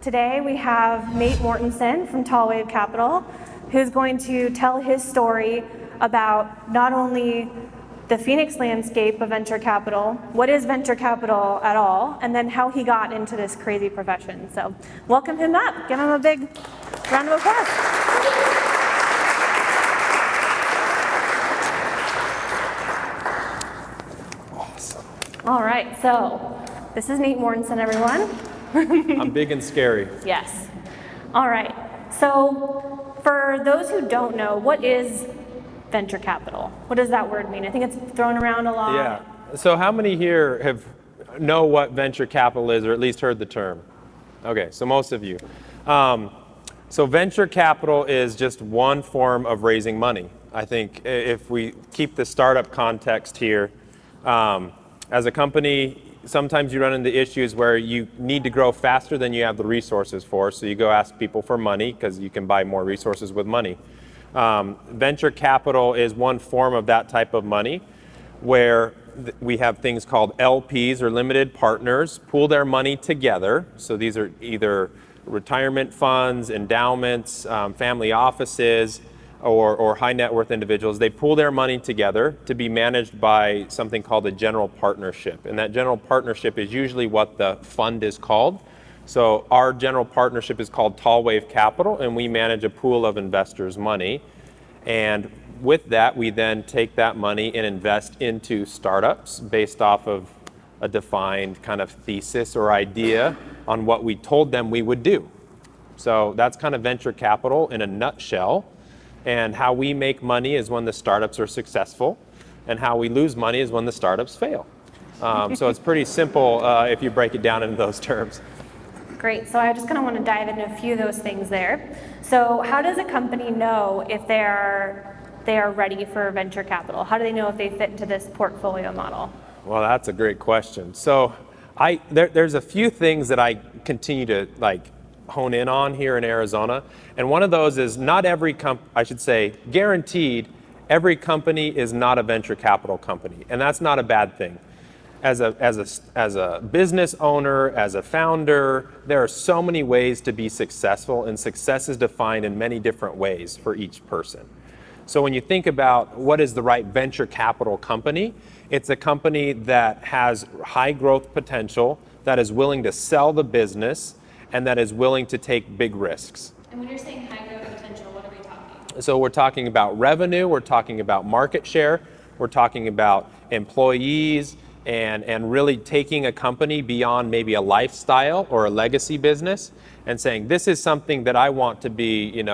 Today we have Nate Mortensen from Tallwave Capital, who's going to tell his story about not only the Phoenix landscape of venture capital, what is venture capital at all, and then how he got into this crazy profession. So welcome him up. Give him a big round of applause. Awesome. All right, so this is Nate Mortensen, everyone. I'm big and scary. Yes. All right. So for those who don't know, what is venture capital? What does that word mean? I think it's thrown around a lot. Yeah. So how many here know what venture capital is, or at least heard the term? Okay, so most of you. So venture capital is just one form of raising money. I think if we keep the startup context here, as a company, sometimes you run into issues where you need to grow faster than you have the resources for, so you go ask people for money because you can buy more resources with money. Venture capital is one form of that type of money where we have things called LPs, or limited partners, pool their money together. So these are either retirement funds, endowments, family offices, or high net worth individuals. They pool their money together to be managed by something called a general partnership. And that general partnership is usually what the fund is called. So our general partnership is called Tallwave Capital, and we manage a pool of investors' money. And with that, we then take that money and invest into startups based off of a defined kind of thesis or idea on what we told them we would do. So that's kind of venture capital in a nutshell. And how we make money is when the startups are successful, and how we lose money is when the startups fail. So it's pretty simple if you break it down into those terms. Great. So I just kind of want to dive into a few of those things there. So how does a company know if they are ready for venture capital? How do they know if they fit into this portfolio model? Well, that's a great question. So there's a few things that I continue to hone in on here in Arizona. And one of those is not every guaranteed, every company is not a venture capital company. And that's not a bad thing. As a business owner, as a founder, there are so many ways to be successful, and success is defined in many different ways for each person. So when you think about what is the right venture capital company, it's a company that has high growth potential, that is willing to sell the business, and that is willing to take big risks. And when you're saying high growth potential, what are we talking? So we're talking about revenue, we're talking about market share, we're talking about employees, and really taking a company beyond maybe a lifestyle or a legacy business and saying, this is something that I want to be, an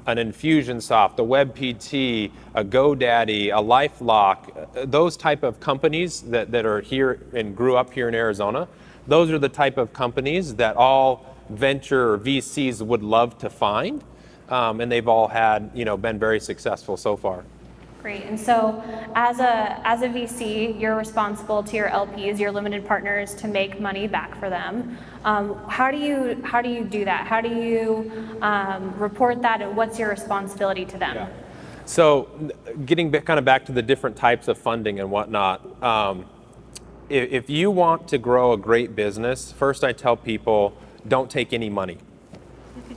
Infusionsoft, a WebPT, a GoDaddy, a LifeLock, those type of companies that are here and grew up here in Arizona. Those are the type of companies that all venture VCs would love to find, and they've all had, been very successful so far. Great. And so as a VC, you're responsible to your LPs, your limited partners, to make money back for them. How do you do that? How do you report that, and what's your responsibility to them? Yeah. So getting back to the different types of funding and whatnot, if you want to grow a great business, first I tell people, don't take any money.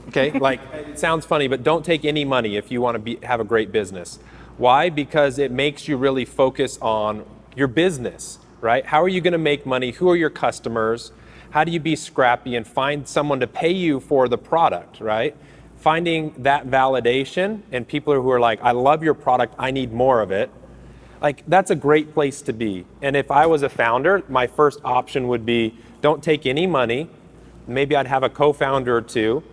Okay, it sounds funny, but don't take any money if you want to have a great business. Why? Because it makes you really focus on your business, right? How are you going to make money? Who are your customers? How do you be scrappy and find someone to pay you for the product, right? Finding that validation, and people who are like, I love your product, I need more of it. That's a great place to be. And if I was a founder, my first option would be, don't take any money. Maybe I'd have a co-founder or two.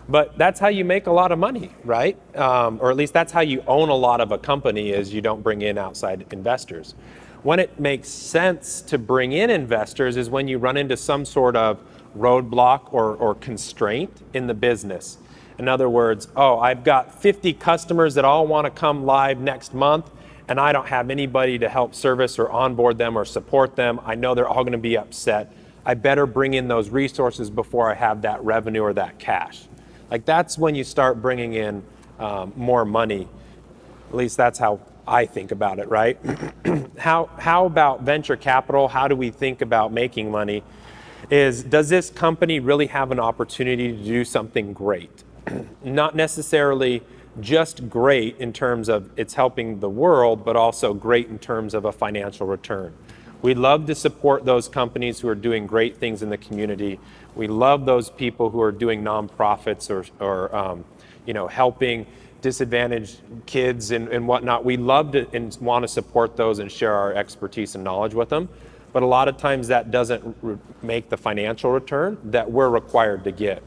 But that's how you make a lot of money, right? Or at least that's how you own a lot of a company, is you don't bring in outside investors. When it makes sense to bring in investors is when you run into some sort of roadblock or constraint in the business. In other words, I've got 50 customers that all want to come live next month, and I don't have anybody to help service or onboard them or support them. I know they're all going to be upset. I better bring in those resources before I have that revenue or that cash. That's when you start bringing in more money. At least that's how I think about it, right? How about venture capital? How do we think about making money? is, does this company really have an opportunity to do something great? Not necessarily just great in terms of it's helping the world, but also great in terms of a financial return. We love to support those companies who are doing great things in the community. We love those people who are doing nonprofits or helping disadvantaged kids and whatnot. We love to and want to support those and share our expertise and knowledge with them. But a lot of times that doesn't make the financial return that we're required to get.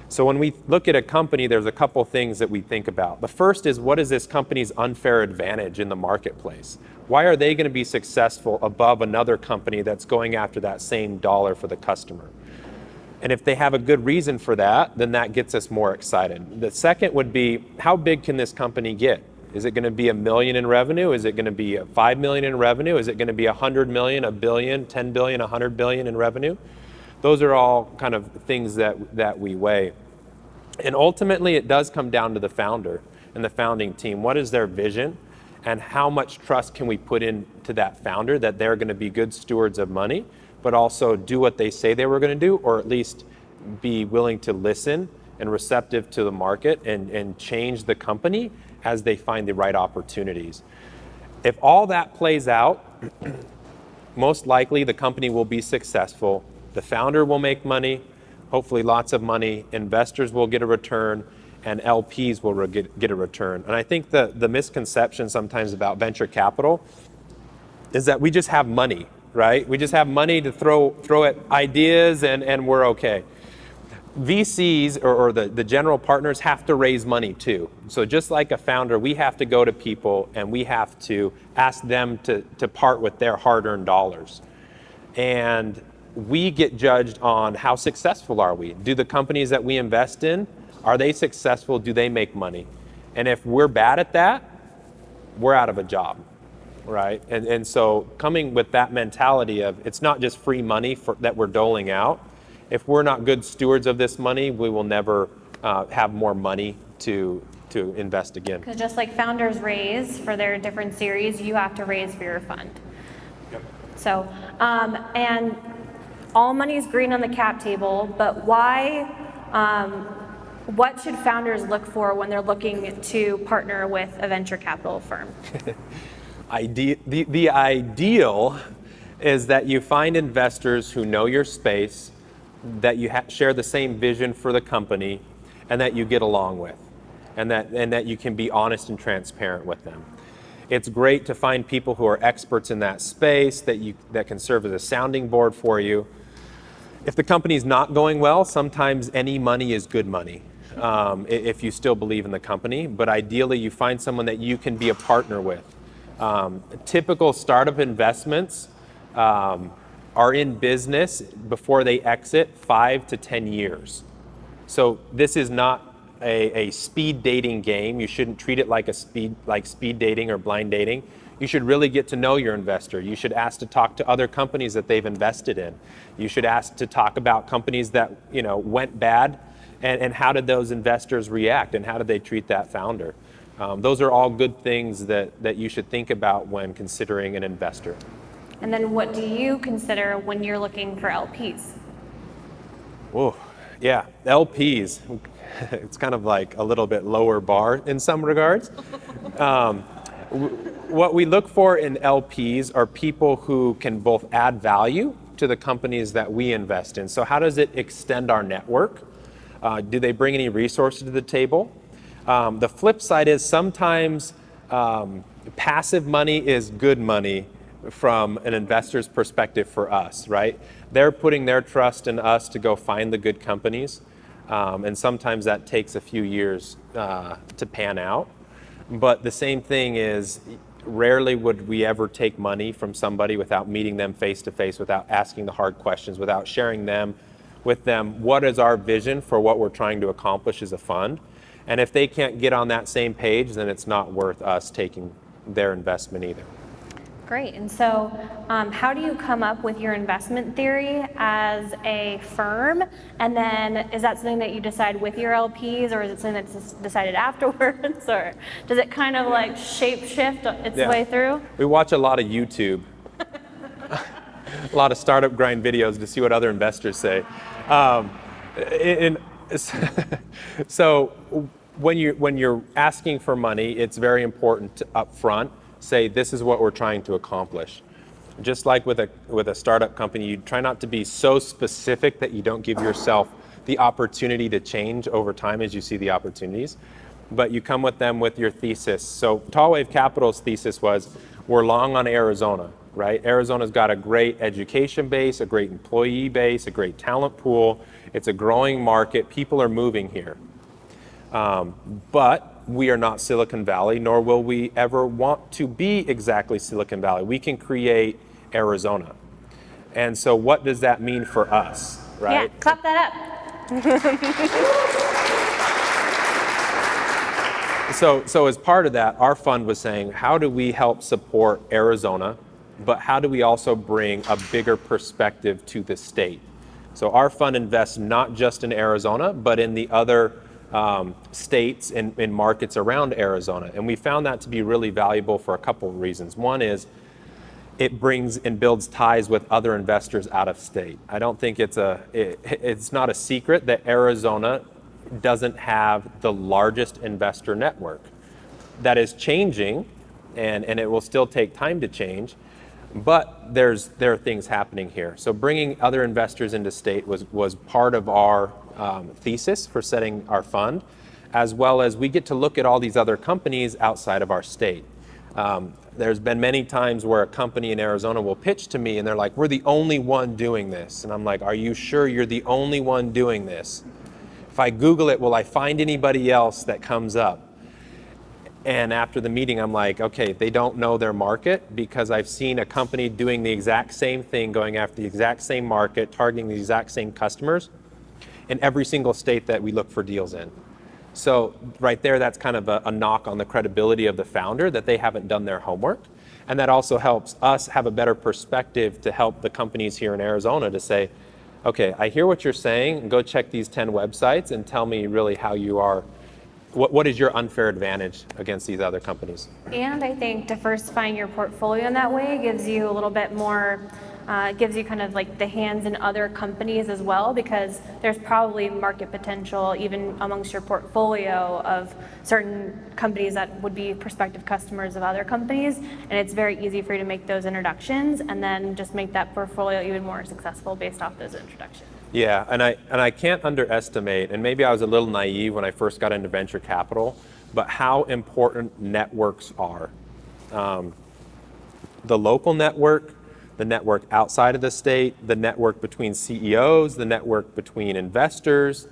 So when we look at a company, there's a couple things that we think about. The first is, what is this company's unfair advantage in the marketplace? Why are they going to be successful above another company that's going after that same dollar for the customer? And if they have a good reason for that, then that gets us more excited. The second would be, how big can this company get? Is it going to be $1 million in revenue? Is it going to be $5 million in revenue? Is it going to be 100 million, $1 billion, 10 billion, 100 billion in revenue? Those are all kind of things that we weigh. And ultimately, it does come down to the founder and the founding team. What is their vision? And how much trust can we put into that founder that they're going to be good stewards of money, but also do what they say they were going to do, or at least be willing to listen and receptive to the market and change the company as they find the right opportunities. If all that plays out, most likely the company will be successful. The founder will make money, hopefully lots of money, investors will get a return, and LPs will get a return. And I think the misconception sometimes about venture capital is that we just have money, right? We just have money to throw at ideas and we're okay. VCs or the general partners have to raise money too. So just like a founder, we have to go to people and we have to ask them to part with their hard-earned dollars. And we get judged on how successful are we. Do the companies that we invest in, are they successful? Do they make money? And if we're bad at that, we're out of a job, right? And so coming with that mentality of it's not just free money that we're doling out. If we're not good stewards of this money, we will never have more money to invest again. Because just like founders raise for their different series, you have to raise for your fund. Yep. So, and all money is green on the cap table, but why, what should founders look for when they're looking to partner with a venture capital firm? The ideal is that you find investors who know your space, that you share the same vision for the company, and that you get along with, and that you can be honest and transparent with them. It's great to find people who are experts in that space that can serve as a sounding board for you. If the company's not going well, sometimes any money is good money, if you still believe in the company. But ideally, you find someone that you can be a partner with. Typical startup investments are in business before they exit 5 to 10 years. So this is not a speed dating game. You shouldn't treat it like speed dating or blind dating. You should really get to know your investor. You should ask to talk to other companies that they've invested in. You should ask to talk about companies that went bad and how did those investors react and how did they treat that founder. Those are all good things that you should think about when considering an investor. And then what do you consider when you're looking for LPs? Oh, yeah, LPs. It's kind of like a little bit lower bar in some regards. What we look for in LPs are people who can both add value to the companies that we invest in. So how does it extend our network? Do they bring any resources to the table? The flip side is sometimes passive money is good money from an investor's perspective for us, right? They're putting their trust in us to go find the good companies. And sometimes that takes a few years to pan out. But the same thing is, rarely would we ever take money from somebody without meeting them face to face, without asking the hard questions, without sharing with them what is our vision for what we're trying to accomplish as a fund. And if they can't get on that same page, then it's not worth us taking their investment either. Great. And so how do you come up with your investment theory as a firm? And then is that something that you decide with your LPs, or is it something that's decided afterwards? Or does it kind of like shape shift its way through? We watch a lot of YouTube. A lot of startup grind videos to see what other investors say. In, so when you're asking for money, it's very important to up front say this is what we're trying to accomplish. Just like with a startup company, you try not to be so specific that you don't give yourself the opportunity to change over time as you see the opportunities. But you come with them with your thesis. So Tallwave Capital's thesis was, we're long on Arizona, right? Arizona's got a great education base, a great employee base, a great talent pool. It's a growing market. People are moving here. But we are not Silicon Valley, nor will we ever want to be exactly Silicon Valley. We can create Arizona. And so what does that mean for us, right? Yeah, clap that up. So as part of that, our fund was saying, how do we help support Arizona, but how do we also bring a bigger perspective to the state? So our fund invests not just in Arizona, but in the other states and in markets around Arizona. And we found that to be really valuable for a couple of reasons. One is it brings and builds ties with other investors out of state. I don't think it's not a secret that Arizona doesn't have the largest investor network. That is changing, and it will still take time to change, but there are things happening here. So bringing other investors into state was part of our thesis for setting our fund, as well as we get to look at all these other companies outside of our state. There's been many times where a company in Arizona will pitch to me and they're like, we're the only one doing this. And I'm like, are you sure you're the only one doing this? If I Google it, will I find anybody else that comes up? And after the meeting, I'm like, okay, they don't know their market, because I've seen a company doing the exact same thing, going after the exact same market, targeting the exact same customers in every single state that we look for deals in. So right there, that's kind of a knock on the credibility of the founder, that they haven't done their homework. And that also helps us have a better perspective to help the companies here in Arizona to say, okay, I hear what you're saying, and go check these 10 websites and tell me really how you are, what is your unfair advantage against these other companies? And I think diversifying your portfolio in that way gives you a little bit more, gives you kind of like the hands in other companies as well, because there's probably market potential even amongst your portfolio of certain companies that would be prospective customers of other companies. And it's very easy for you to make those introductions and then just make that portfolio even more successful based off those introductions. Yeah, and I can't underestimate, and maybe I was a little naive when I first got into venture capital, but how important networks are. The local network, the network outside of the state, the network between CEOs, the network between investors.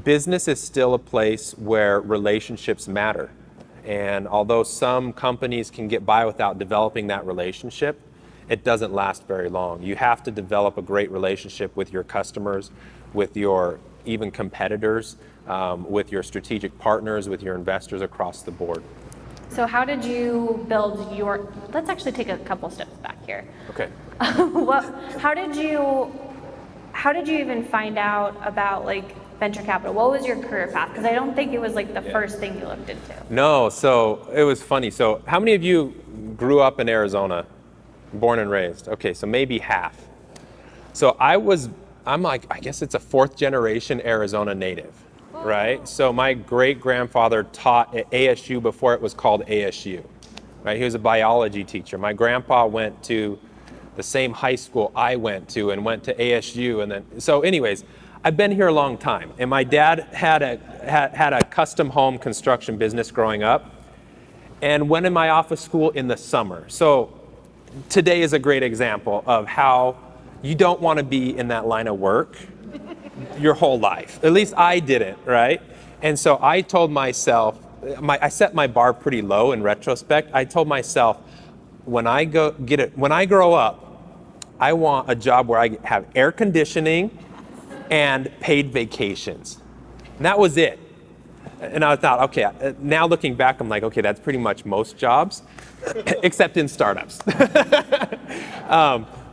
Business is still a place where relationships matter. And although some companies can get by without developing that relationship, it doesn't last very long. You have to develop a great relationship with your customers, with your even competitors, with your strategic partners, with your investors across the board. So how did you build your, let's actually take a couple steps back here. Okay. How did you even find out about like venture capital? What was your career path? Because I don't think it was like the first thing you looked into. No, so it was funny. So how many of you grew up in Arizona, born and raised? Okay, so maybe half. So I'm like, I guess it's a fourth generation Arizona native. Right? So my great-grandfather taught at ASU before it was called ASU. Right? He was a biology teacher. My grandpa went to the same high school I went to and went to ASU, and then so anyways, I've been here a long time. And my dad had a custom home construction business growing up, and went in my office school in the summer. So today is a great example of how you don't want to be in that line of work your whole life. At least I didn't, right? And so I told myself, I set my bar pretty low in retrospect. I told myself, when I grow up, I want a job where I have air conditioning and paid vacations. And that was it. And I thought, okay, now looking back, I'm like, okay, that's pretty much most jobs, except in startups.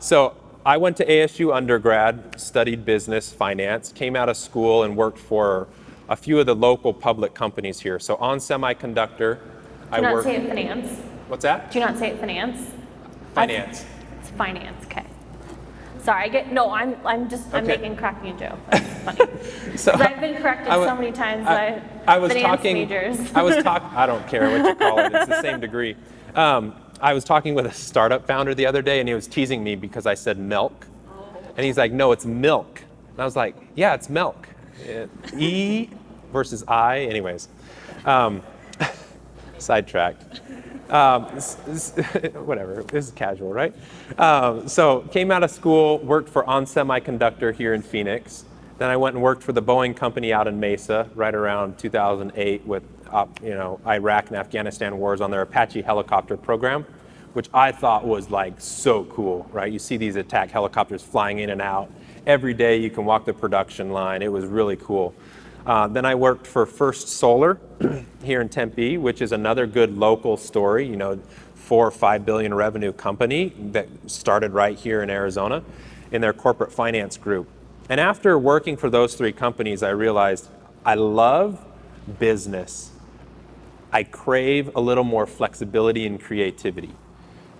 So I went to ASU undergrad, studied business, finance, came out of school and worked for a few of the local public companies here. So on Semiconductor, Do you not say it finance? What's that? Do you not say it finance? Finance. finance. Okay. Sorry, I'm Okay. making cracking a joke. That's funny. So 'Cause I've been corrected so many times by I was finance talking. majors. I don't care what you call it. It's the same degree. I was talking with a startup founder the other day, and he was teasing me because I said milk, and he's like, "No, it's milk." And I was like, "Yeah, it's milk." E versus I. Anyways, sidetracked. Whatever, this is casual, right? So came out of school, worked for On Semiconductor here in Phoenix. Then I went and worked for the Boeing company out in Mesa right around 2008 with Iraq and Afghanistan wars on their Apache helicopter program, which I thought was like so cool, right? You see these attack helicopters flying in and out. Every day you can walk the production line. It was really cool. Then I worked for First Solar here in Tempe, which is another good local story, 4 or 5 billion revenue company that started right here in Arizona in their corporate finance group. And after working for those 3 companies, I realized I love business. I crave a little more flexibility and creativity.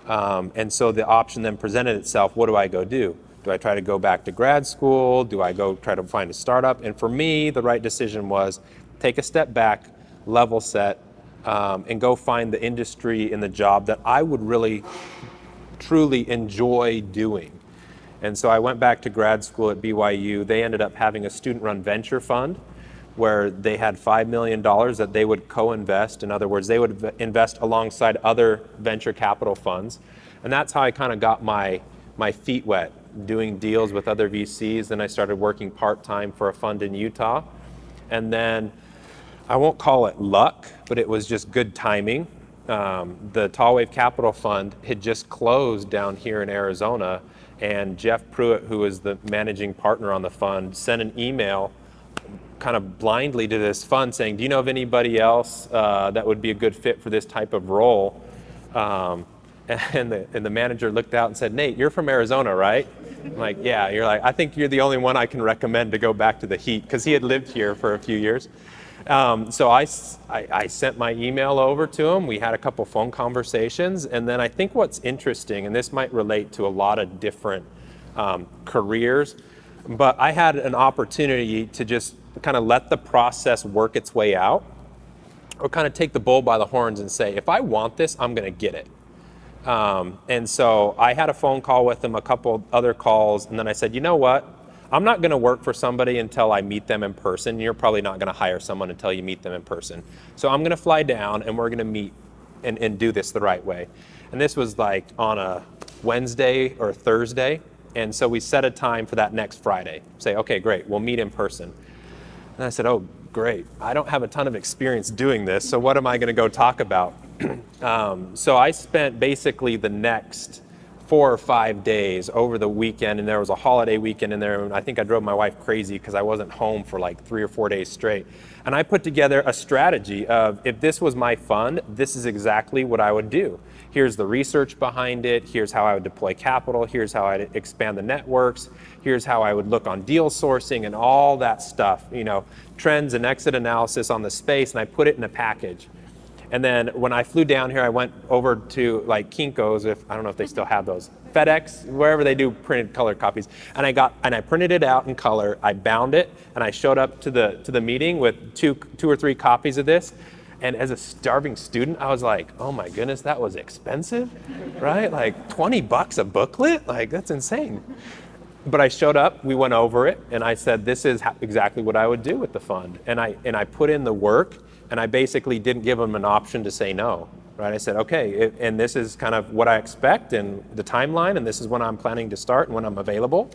And so the option then presented itself, what do I go do? Do I try to go back to grad school? Do I go try to find a startup? And for me, the right decision was take a step back, level set, and go find the industry and the job that I would really, truly enjoy doing. And so I went back to grad school at BYU. They ended up having a student-run venture fund where they had $5 million that they would co-invest. In other words, they would invest alongside other venture capital funds. And that's how I kind of got my feet wet, doing deals with other VCs. Then I started working part-time for a fund in Utah. And then I won't call it luck, but it was just good timing. The Tallwave Capital Fund had just closed down here in Arizona, and Jeff Pruitt, who is the managing partner on the fund, sent an email kind of blindly to this fund saying, do you know of anybody else that would be a good fit for this type of role? And the manager looked out and said, Nate, you're from Arizona, right? I'm like, yeah. You're like, I think you're the only one I can recommend to go back to the heat, because he had lived here for a few years. So I sent my email over to him. We had a couple phone conversations. And then I think what's interesting, and this might relate to a lot of different careers, but I had an opportunity to just kind of let the process work its way out, or kind of take the bull by the horns and say, if I want this, I'm going to get it. And so I had a phone call with him, a couple other calls, and then I said, you know what? I'm not going to work for somebody until I meet them in person. You're probably not going to hire someone until you meet them in person. So I'm going to fly down, and we're going to meet and do this the right way. And this was like on a Wednesday or Thursday. And so we set a time for that next Friday. Say, okay, great, we'll meet in person. And I said, oh, great. I don't have a ton of experience doing this, so what am I going to go talk about? So I spent basically the next 4 or 5 days over the weekend, and there was a holiday weekend in there, and I think I drove my wife crazy because I wasn't home for like 3 or 4 days straight. And I put together a strategy of, if this was my fund, this is exactly what I would do. Here's the research behind it. Here's how I would deploy capital. Here's how I'd expand the networks. Here's how I would look on deal sourcing and all that stuff, trends and exit analysis on the space, and I put it in a package. And then when I flew down here, I went over to like Kinko's, I don't know if they still have those, FedEx, wherever they do printed color copies. And I printed it out in color, I bound it, and I showed up to the meeting with two or three copies of this. And as a starving student, I was like, oh my goodness, that was expensive, right? Like $20 a booklet? Like, that's insane. But I showed up, we went over it, and I said, this is exactly what I would do with the fund. And I put in the work, and I basically didn't give them an option to say no, right? I said, okay, and this is kind of what I expect and the timeline, and this is when I'm planning to start and when I'm available.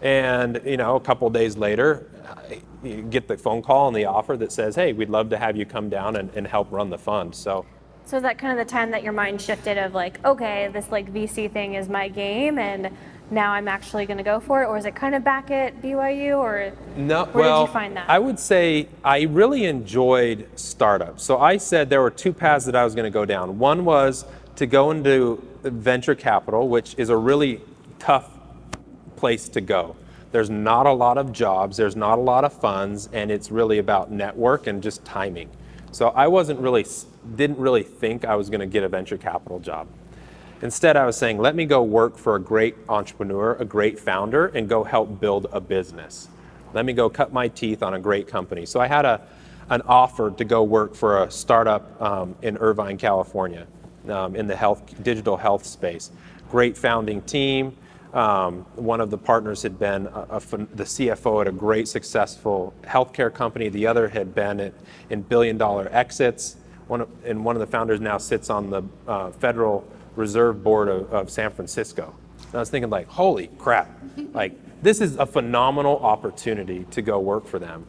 And, a couple days later, you get the phone call and the offer that says, hey, we'd love to have you come down and help run the fund. So is that kind of the time that your mind shifted of like, okay, this like VC thing is my game, and now I'm actually going to go for it? Or is it kind of back at BYU, or no, where did you find that? I would say I really enjoyed startups. So I said there were 2 paths that I was going to go down. One was to go into venture capital, which is a really tough place to go. There's not a lot of jobs, there's not a lot of funds, and it's really about network and just timing. So I didn't really think I was going to get a venture capital job. Instead, I was saying, let me go work for a great entrepreneur, a great founder, and go help build a business. Let me go cut my teeth on a great company. So I had an offer to go work for a startup in Irvine, California, in the digital health space. Great founding team. One of the partners had been the CFO at a great successful healthcare company. The other had been in billion-dollar exits. One of the founders now sits on the Federal Reserve Board of San Francisco. And I was thinking, like, holy crap, like, this is a phenomenal opportunity to go work for them.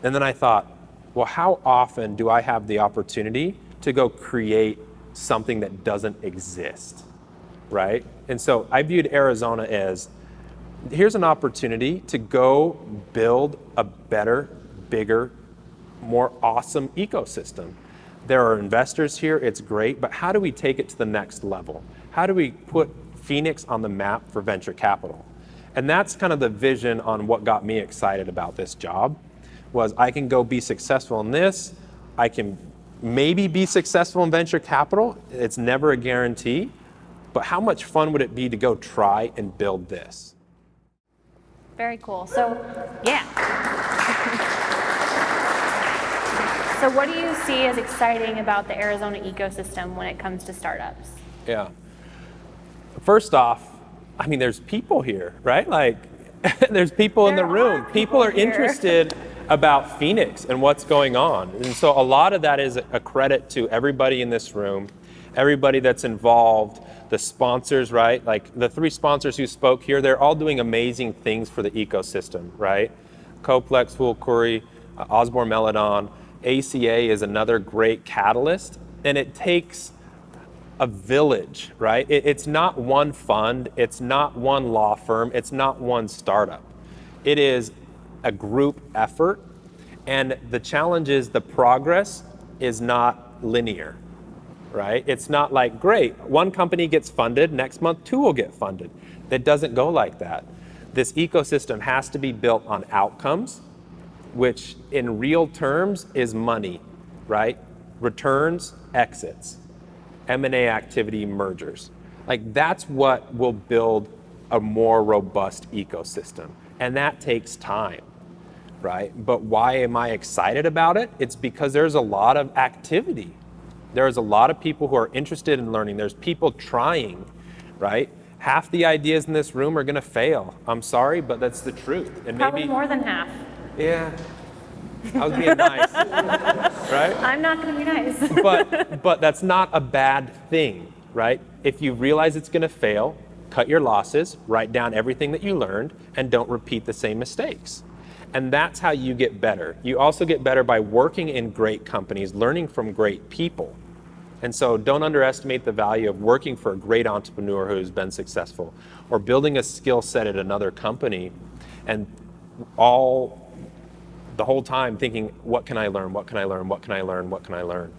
And then I thought, well, how often do I have the opportunity to go create something that doesn't exist, right? And so I viewed Arizona as, here's an opportunity to go build a better, bigger, more awesome ecosystem. There are investors here, it's great, but how do we take it to the next level? How do we put Phoenix on the map for venture capital? And that's kind of the vision on what got me excited about this job, was I can go be successful in this, I can maybe be successful in venture capital, it's never a guarantee, but how much fun would it be to go try and build this? Very cool. So, yeah. So what do you see as exciting about the Arizona ecosystem when it comes to startups? Yeah. First off, I mean, there's people here, right? Like, there's people in the room. People are interested about Phoenix and what's going on. And so a lot of that is a credit to everybody in this room, everybody that's involved, the sponsors, right? Like the 3 sponsors who spoke here, they're all doing amazing things for the ecosystem, right? Coplex, Hulkuri, Osborne Meladon, ACA is another great catalyst, and it takes a village, right? It's not one fund, it's not one law firm, it's not one startup. It is a group effort, and the challenge is the progress is not linear, right? It's not like, great, one company gets funded, next month 2 will get funded. It doesn't go like that. This ecosystem has to be built on outcomes, which in real terms is money, right? Returns, exits, M&A activity, mergers. Like that's what will build a more robust ecosystem. And that takes time, right? But why am I excited about it? It's because there's a lot of activity. There's a lot of people who are interested in learning. There's people trying, right? Half the ideas in this room are gonna fail. I'm sorry, but that's the truth. And Probably more than half. Yeah, I was being nice, right? I'm not going to be nice. But that's not a bad thing, right? If you realize it's going to fail, cut your losses, write down everything that you learned, and don't repeat the same mistakes. And that's how you get better. You also get better by working in great companies, learning from great people. And so don't underestimate the value of working for a great entrepreneur who's been successful, or building a skill set at another company, and the whole time thinking, what can I learn, what can I learn, what can I learn, what can I learn?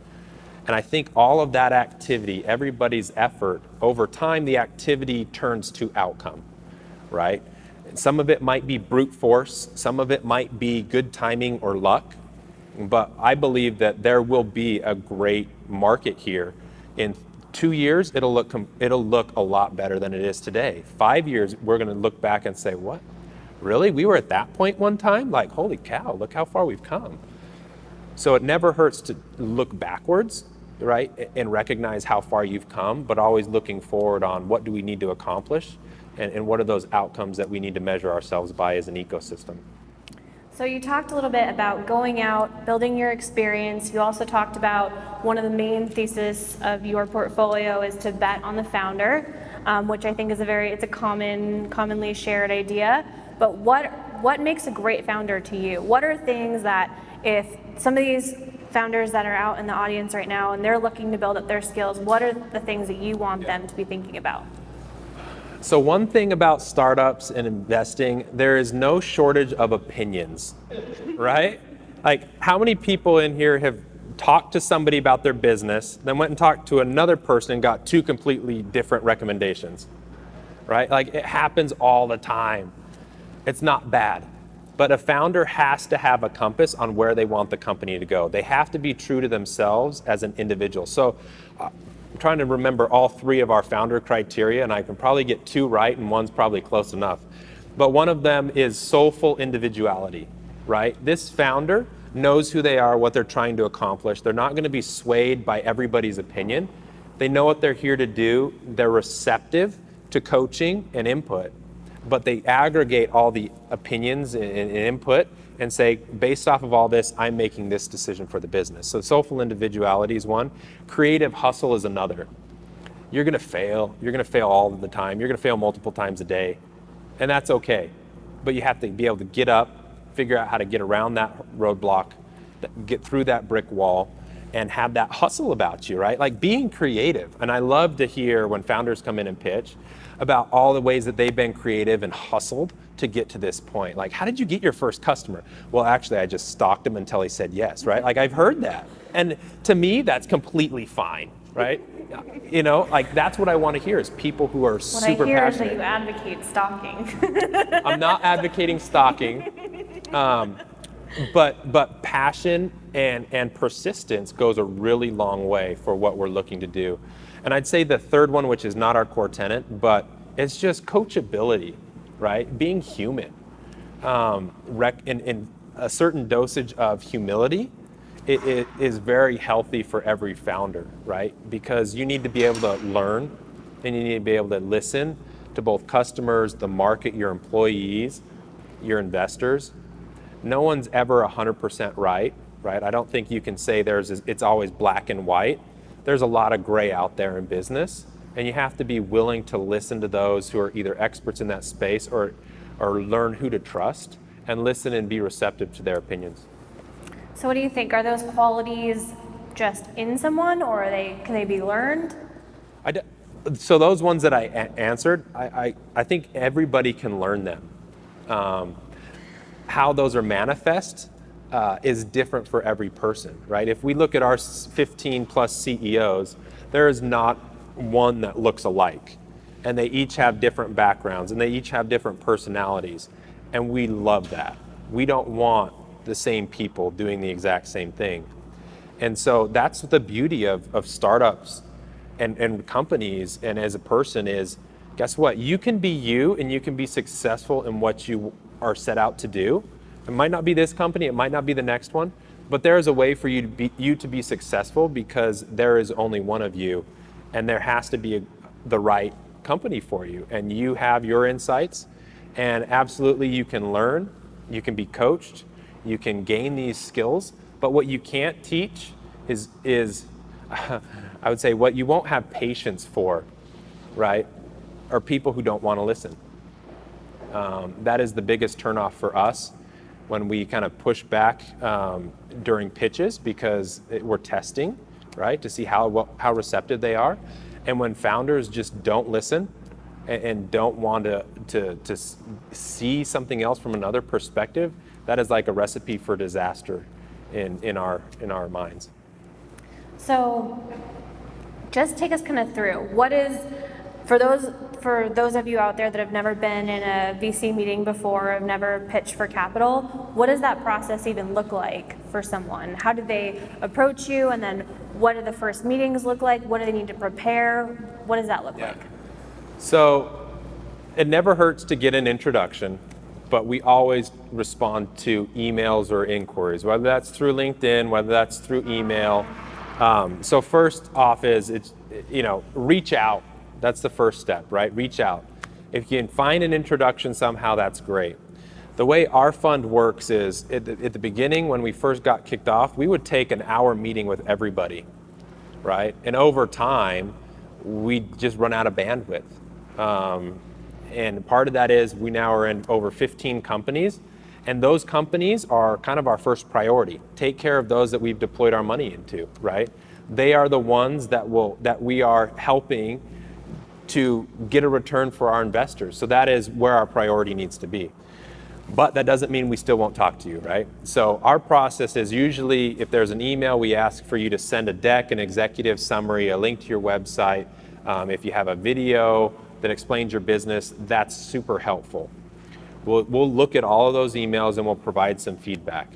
And I think all of that activity, everybody's effort, over time the activity turns to outcome, right? And some of it might be brute force, some of it might be good timing or luck, but I believe that there will be a great market here. In 2 years, it'll look a lot better than it is today. 5 years, we're gonna look back and say, what? Really? We were at that point one time? Like, holy cow, look how far we've come. So it never hurts to look backwards, right? And recognize how far you've come, but always looking forward on what do we need to accomplish and what are those outcomes that we need to measure ourselves by as an ecosystem. So you talked a little bit about going out, building your experience. You also talked about one of the main thesis of your portfolio is to bet on the founder, which I think is it's a commonly shared idea. But what makes a great founder to you? What are things that if some of these founders that are out in the audience right now and they're looking to build up their skills, what are the things that you want them to be thinking about? So one thing about startups and investing, there is no shortage of opinions, right? Like how many people in here have talked to somebody about their business, then went and talked to another person and got 2 completely different recommendations, right? Like it happens all the time. It's not bad, but a founder has to have a compass on where they want the company to go. They have to be true to themselves as an individual. So trying to remember all 3 of our founder criteria, and I can probably get 2 right, and one's probably close enough. But one of them is soulful individuality, right? This founder knows who they are, what they're trying to accomplish. They're not going to be swayed by everybody's opinion. They know what they're here to do. They're receptive to coaching and input, but they aggregate all the opinions and input and say, based off of all this, I'm making this decision for the business. So soulful individuality is one. Creative hustle is another. You're going to fail. You're going to fail all of the time. You're going to fail multiple times a day, and that's okay. But you have to be able to get up, figure out how to get around that roadblock, get through that brick wall, and have that hustle about you, right? Like being creative. And I love to hear when founders come in and pitch about all the ways that they've been creative and hustled to get to this point. Like, how did you get your first customer? Well, actually, I just stalked him until he said yes, right? Like, I've heard that. And to me, that's completely fine, right? You know, like that's what I want to hear is people who are super passionate. What I hear is that you advocate stalking. I'm not advocating stalking, but passion and persistence goes a really long way for what we're looking to do. And I'd say the third one, which is not our core tenet, but it's just coachability, right? Being human, in a certain dosage of humility. It is very healthy for every founder, right? Because you need to be able to learn, and you need to be able to listen to both customers, the market, your employees, your investors. No one's ever 100% right? I don't think you can say it's always black and white. There's a lot of gray out there in business, and you have to be willing to listen to those who are either experts in that space or learn who to trust and listen and be receptive to their opinions. So what do you think? Are those qualities just in someone, or can they be learned? So those ones that I answered, I think everybody can learn them. How those are manifest is different for every person, right? If we look at our 15 plus CEOs, there is not one that looks alike. And they each have different backgrounds, and they each have different personalities. And we love that. We don't want the same people doing the exact same thing. And so that's the beauty of startups and companies, and as a person is, guess what? You can be you, and you can be successful in what you are set out to do. It might not be this company, it might not be the next one, but there is a way for you to be successful because there is only one of you, and there has to be the right company for you. And you have your insights, and absolutely you can learn, you can be coached, you can gain these skills, but what you can't teach is I would say what you won't have patience for, right, are people who don't want to listen. That is the biggest turnoff for us when we kind of push back during pitches, because we're testing, right, to see how receptive they are. And when founders just don't listen and don't want to see something else from another perspective, that is like a recipe for disaster in our minds. So just take us kind of through what is, for those of you out there that have never been in a VC meeting before, have never pitched for capital, what does that process even look like for someone? How do they approach you, and then what do the first meetings look like? What do they need to prepare? What does that look like? So it never hurts to get an introduction, but we always respond to emails or inquiries, whether that's through LinkedIn, whether that's through email. So first off is reach out. That's the first step, right? Reach out. If you can find an introduction somehow, that's great. The way our fund works is at the beginning, when we first got kicked off, we would take an hour meeting with everybody, right? And over time, we just run out of bandwidth. And part of that is we now are in over 15 companies, and those companies are kind of our first priority. Take care of those that we've deployed our money into, right? They are the ones that we are helping to get a return for our investors. So that is where our priority needs to be. But that doesn't mean we still won't talk to you, right? So our process is usually, if there's an email, we ask for you to send a deck, an executive summary, a link to your website. If you have a video that explains your business, that's super helpful. We'll look at all of those emails and we'll provide some feedback.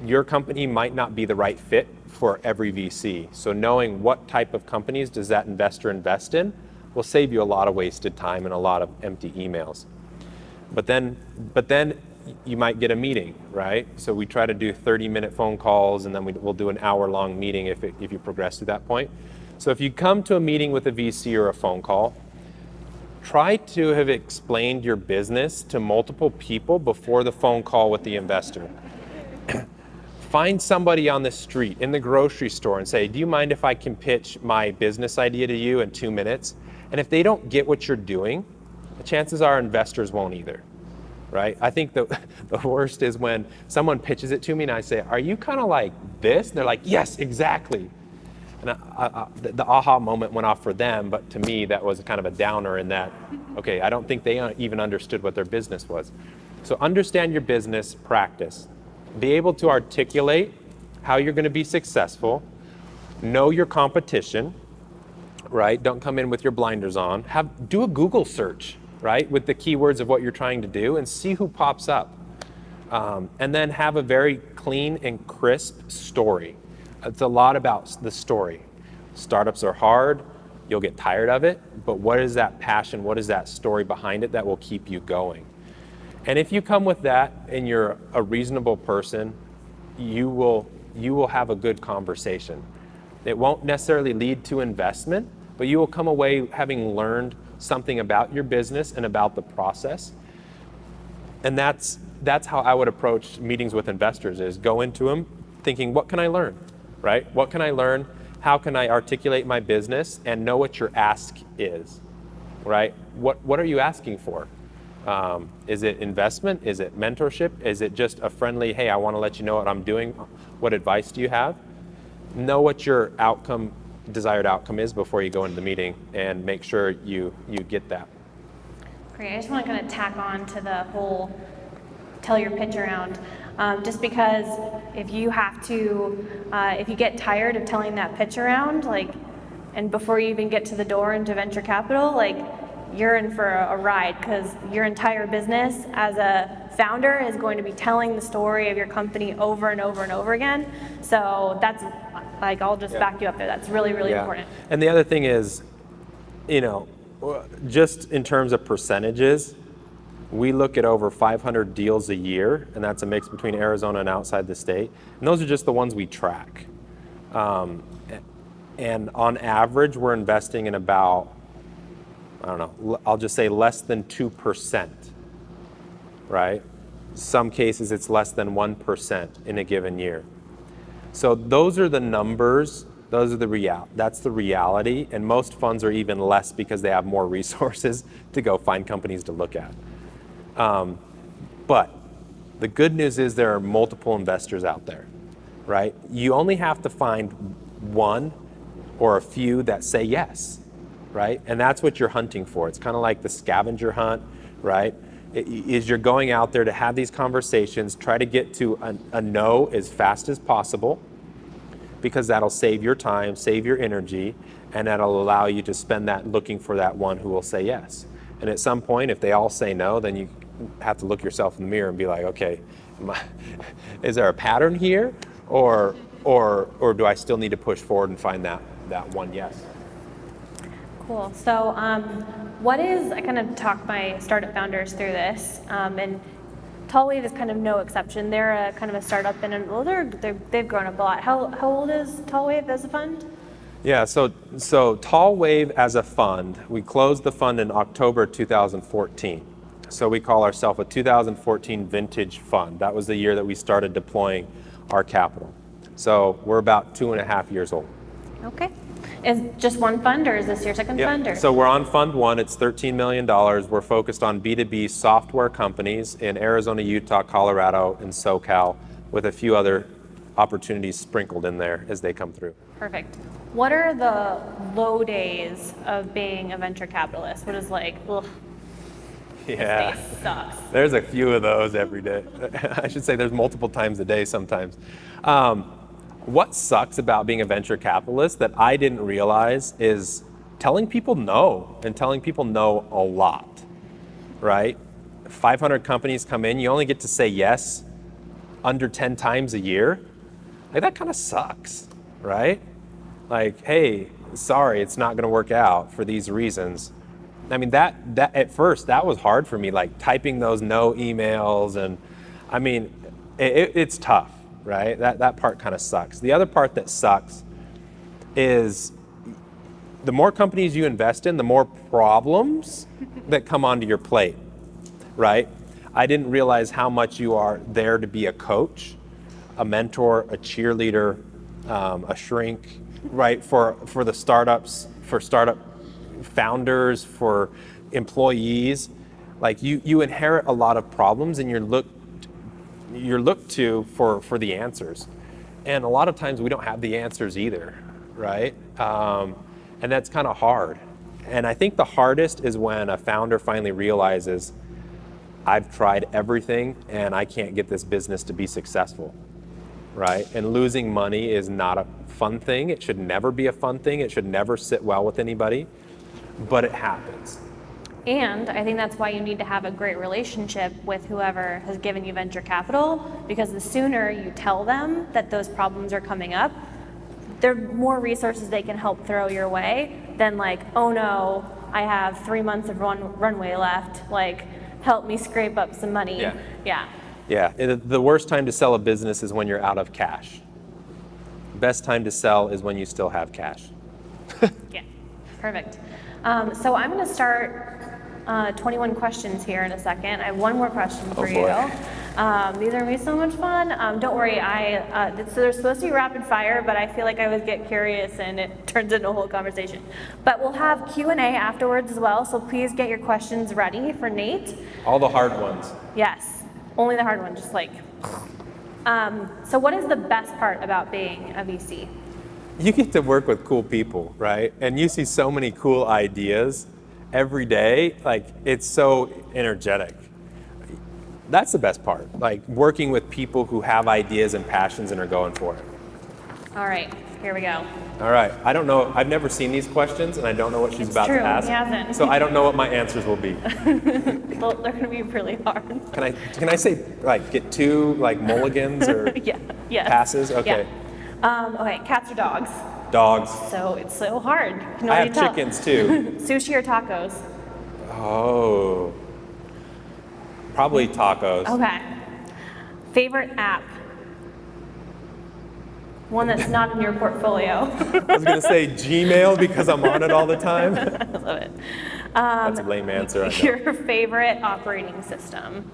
your company might not be the right fit for every VC. So knowing what type of companies does that investor invest in will save you a lot of wasted time and a lot of empty emails. But then you might get a meeting, right? So we try to do 30-minute phone calls, and then we'll do an hour-long meeting if you progress to that point. So if you come to a meeting with a VC or a phone call, try to have explained your business to multiple people before the phone call with the investor. Find somebody on the street, in the grocery store, and say, do you mind if I can pitch my business idea to you in 2 minutes? And if they don't get what you're doing, the chances are investors won't either, right? I think the worst is when someone pitches it to me and I say, are you kind of like this? And they're like, yes, exactly. And the aha moment went off for them, but to me, that was kind of a downer in that, okay, I don't think they even understood what their business was. So understand your business practice. Be able to articulate how you're going to be successful. Know your competition, right? Don't come in with your blinders on. Do a Google search, right, with the keywords of what you're trying to do and see who pops up. And then have a very clean and crisp story. It's a lot about the story. Startups are hard. You'll get tired of it. But what is that passion? What is that story behind it that will keep you going? And if you come with that and you're a reasonable person, you will have a good conversation. It won't necessarily lead to investment, but you will come away having learned something about your business and about the process. And that's how I would approach meetings with investors, is go into them thinking, what can I learn, right? What can I learn? How can I articulate my business and know what your ask is, right? What are you asking for? Is it investment? Is it mentorship? Is it just a friendly, hey, I want to let you know what I'm doing. What advice do you have? Know what your desired outcome is before you go into the meeting, and make sure you get that. Great. I just want to kind of tack on to the whole tell your pitch around. Just because if you get tired of telling that pitch around, and before you even get to the door into venture capital, you're in for a ride, because your entire business as a founder is going to be telling the story of your company over and over and over again. So that's I'll just back you up there. That's really, really important. And the other thing is, just in terms of percentages, we look at over 500 deals a year, and that's a mix between Arizona and outside the state. And those are just the ones we track. And on average, we're investing in about, I'll just say less than 2%, right? Some cases it's less than 1% in a given year. So those are the numbers, that's the reality, and most funds are even less because they have more resources to go find companies to look at. But the good news is there are multiple investors out there, right? You only have to find one or a few that say yes, right? And that's what you're hunting for. It's kind of like the scavenger hunt, right? Is you're going out there to have these conversations, try to get to a no as fast as possible, because that'll save your time, save your energy, and that'll allow you to spend that looking for that one who will say yes. And at some point, if they all say no, then you have to look yourself in the mirror and be like, okay, is there a pattern here, or do I still need to push forward and find that one yes? Cool. So I kind of talk my startup founders through this, and Tallwave is kind of no exception. They're kind of a startup, and they've grown up a lot. How old is Tallwave as a fund? Yeah, so Tallwave as a fund, we closed the fund in October 2014. So we call ourselves a 2014 vintage fund. That was the year that we started deploying our capital. So we're about 2.5 years old. Okay. Is just one fund, or is this your second fund? Or? So we're on fund one. It's $13 million. We're focused on B2B software companies in Arizona, Utah, Colorado, and SoCal, with a few other opportunities sprinkled in there as they come through. Perfect. What are the low days of being a venture capitalist? What is ugh, yeah, this day sucks. There's a few of those every day. I should say there's multiple times a day sometimes. What sucks about being a venture capitalist that I didn't realize is telling people no, and telling people no a lot, right? 500 companies come in, you only get to say yes under 10 times a year, like that kind of sucks, right? Like, hey, sorry, it's not going to work out for these reasons. I mean, that at first, that was hard for me, like typing those no emails. And I mean, it's tough, right? That part kind of sucks. The other part that sucks is the more companies you invest in, the more problems that come onto your plate, right? I didn't realize how much you are there to be a coach, a mentor, a cheerleader, a shrink, right? For the startups, for startup founders, for employees. Like you inherit a lot of problems, and you're looked to for the answers. And a lot of times we don't have the answers either, right? And that's kind of hard. And I think the hardest is when a founder finally realizes, I've tried everything and I can't get this business to be successful, right? And losing money is not a fun thing. It should never be a fun thing. It should never sit well with anybody, but it happens. And I think that's why you need to have a great relationship with whoever has given you venture capital, because the sooner you tell them that those problems are coming up, there are more resources they can help throw your way than like, oh no, I have 3 months of runway left, like help me scrape up some money. Yeah. The worst time to sell a business is when you're out of cash. Best time to sell is when you still have cash. Yeah, perfect. So I'm going to start 21 questions here in a second. I have one more question for you. These are going to be so much fun. Don't worry, so they're supposed to be rapid fire, but I feel like I always get curious and it turns into a whole conversation. But we'll have Q&A afterwards as well, so please get your questions ready for Nate. All the hard ones. Yes, only the hard ones, just like. So what is the best part about being a VC? You get to work with cool people, right? And you see so many cool ideas every day. Like, it's so energetic. That's the best part, like working with people who have ideas and passions and are going for it. All right, here we go. All right, I don't know, I've never seen these questions and I don't know what she's about to ask. He hasn't. So I don't know what my answers will be. Well, they're gonna be really hard. Can I say, like, get 2 like mulligans or passes? Okay. Yeah. Okay, cats or dogs? Dogs. So it's so hard. I have chickens too. Sushi or tacos? Oh, probably tacos. Okay. Favorite app? One that's not in your portfolio. I was gonna say Gmail because I'm on it all the time. I love it. That's a lame answer, I know. Your favorite operating system?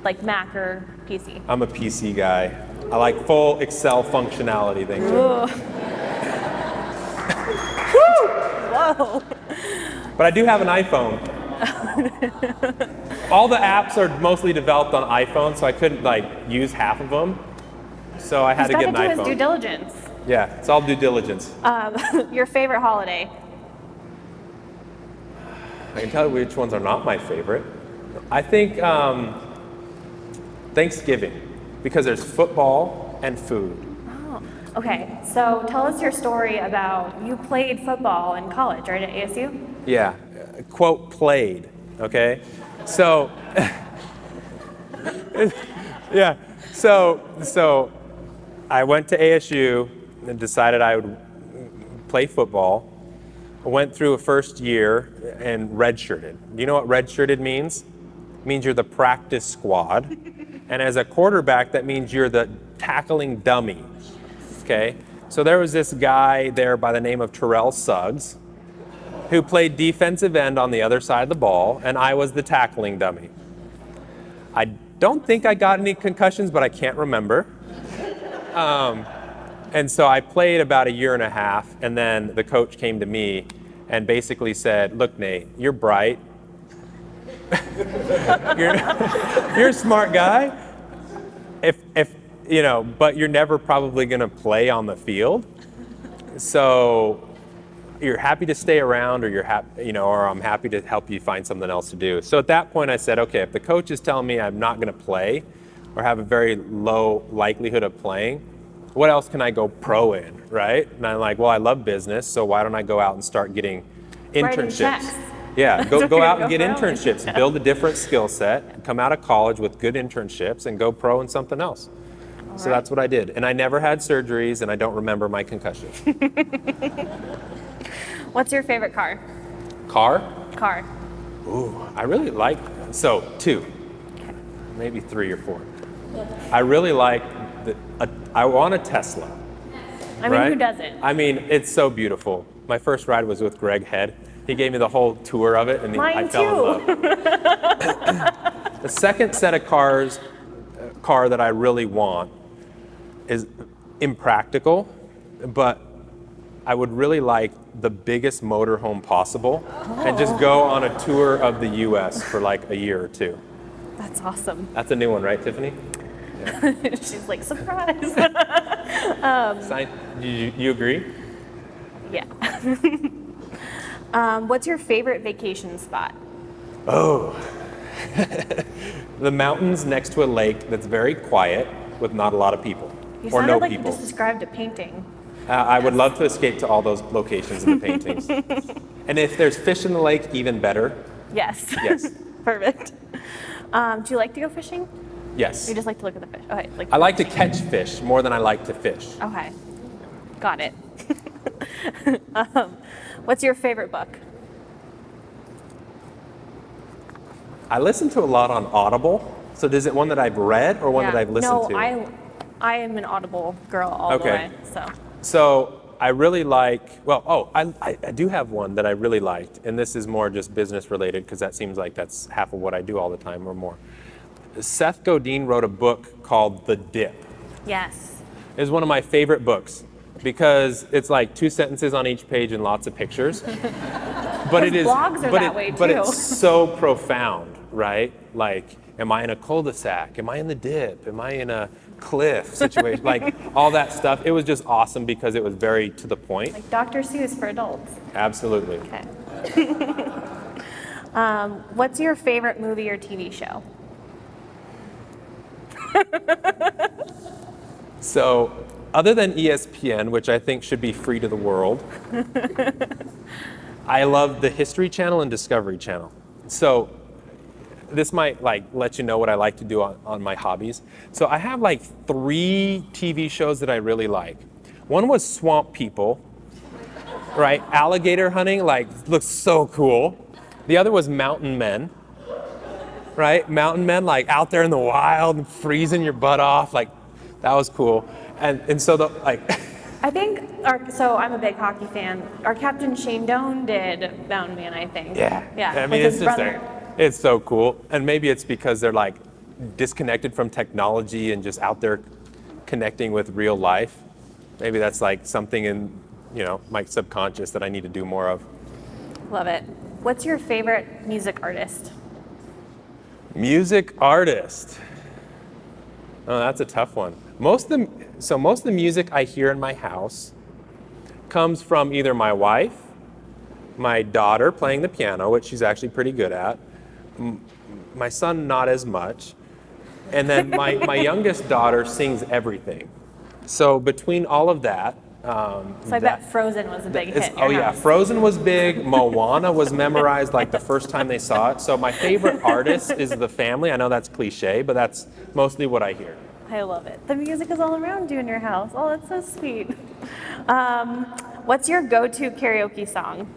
Like Mac or PC? I'm a PC guy. I like full Excel functionality, thank you. Whoa. But I do have an iPhone. All the apps are mostly developed on iPhone, so I couldn't like use half of them. So I had to get an iPhone. His due diligence. Yeah, it's all due diligence. Your favorite holiday? I can tell you which ones are not my favorite. I think Thanksgiving, because there's football and food. Oh, okay. So tell us your story about, you played football in college, right, at ASU? Yeah, quote, played, okay? So, yeah, so I went to ASU and decided I would play football. I went through a first year and redshirted. Do you know what redshirted means? It means you're the practice squad. And as a quarterback, that means you're the tackling dummy, okay? So there was this guy there by the name of Terrell Suggs who played defensive end on the other side of the ball, and I was the tackling dummy. I don't think I got any concussions, but I can't remember. And so I played about a year and a half, and then the coach came to me and basically said, look, Nate, you're bright. you're a smart guy. If you know, but you're never probably going to play on the field. So you're happy to stay around, or you're happy, you know, or I'm happy to help you find something else to do. So at that point I said, okay, if the coach is telling me I'm not going to play or have a very low likelihood of playing, what else can I go pro in, right? And I'm like, well, I love business, so why don't I go out and start getting internships? Yeah, go out and get internships, build a different skill set, come out of college with good internships, and go pro in something else. So that's what I did. And I never had surgeries, and I don't remember my concussion. What's your favorite car? Car? Car. Ooh, I really like, so 2, maybe 3 or 4. I really like, I want a Tesla. I mean, right? who doesn't? I mean, it's so beautiful. My first ride was with Greg Head. He gave me the whole tour of it, and I fell in love. The second set of car that I really want is impractical, but I would really like the biggest motorhome possible and just go on a tour of the US for like a year or 2. That's awesome. That's a new one, right, Tiffany? She's like, surprise. You agree? Yeah. What's your favorite vacation spot? Oh, the mountains next to a lake that's very quiet with not a lot of people You or sounded no like people. you just described a painting. I would love to escape to all those locations in the paintings. And if there's fish in the lake, even better. Yes. Yes. Perfect. Do you like to go fishing? Yes. You just like to look at the fish? Okay. I like to catch fish more than I like to fish. Okay. Got it. What's your favorite book? I listen to a lot on Audible. So is it one that I've read or one that I've listened to? No, I am an Audible girl all the way. So I really like, I do have one that I really liked, and this is more just business related because that seems like that's half of what I do all the time or more. Seth Godin wrote a book called The Dip. Yes. It's one of my favorite books because it's like 2 sentences on each page and lots of pictures. But it is, blogs are that way but too. it's so profound, right? Like, am I in a cul-de-sac? Am I in the dip? Am I in a cliff situation? Like all that stuff. It was just awesome because it was very to the point. Like Dr. Seuss for adults. Absolutely. Okay. What's your favorite movie or TV show? So, other than ESPN, which I think should be free to the world, I love the History Channel and Discovery Channel. So, this might let you know what I like to do on my hobbies. So I have 3 TV shows that I really like. One was Swamp People, right? Alligator hunting, looks so cool. The other was Mountain Men, right? Mountain Men, out there in the wild, freezing your butt off, that was cool. And so I think, so I'm a big hockey fan. Our captain Shane Doan did Mountain Man, I think. Yeah. I mean, with it's his just brother. it's so cool. And maybe it's because they're disconnected from technology and just out there connecting with real life. Maybe that's something in, my subconscious that I need to do more of. Love it. What's your favorite music artist? Music artist. Oh, that's a tough one. Most of the music I hear in my house comes from either my wife, my daughter playing the piano, which she's actually pretty good at, my son not as much, and then my youngest daughter sings everything. So between all of that, So I bet Frozen was a big hit. in your Oh yeah, house. Frozen was big. Moana was memorized the first time they saw it. So my favorite artist is The Family. I know that's cliche, but that's mostly what I hear. I love it. The music is all around you in your house. Oh, that's so sweet. What's your go-to karaoke song?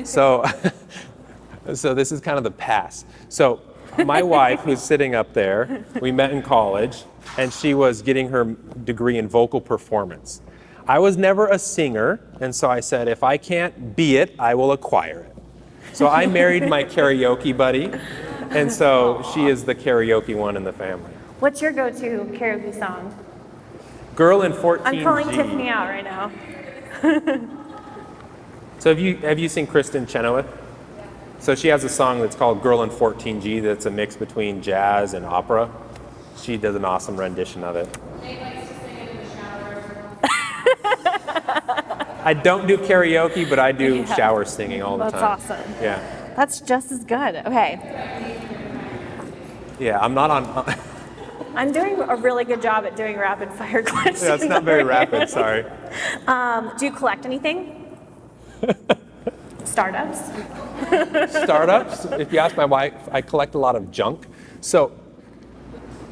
So this is kind of the past. So my wife, who's sitting up there, we met in college, and she was getting her degree in vocal performance. I was never a singer, and so I said, if I can't be it, I will acquire it. So I married my karaoke buddy, and so she is the karaoke one in the family. What's your go-to karaoke song? Girl in 14G. I'm calling Tiffany out right now. So have you seen Kristen Chenoweth? So she has a song that's called Girl in 14G that's a mix between jazz and opera. She does an awesome rendition of it. Nate likes to sing it in the shower. I don't do karaoke, but I do Yeah. shower singing all the That's time. awesome. Yeah. That's just as good. Okay. Yeah, I'm not on. I'm doing a really good job at doing rapid fire questions. Yeah, it's not very rapid, sorry. Do you collect anything? Startups? Startups, if you ask my wife, I collect a lot of junk. So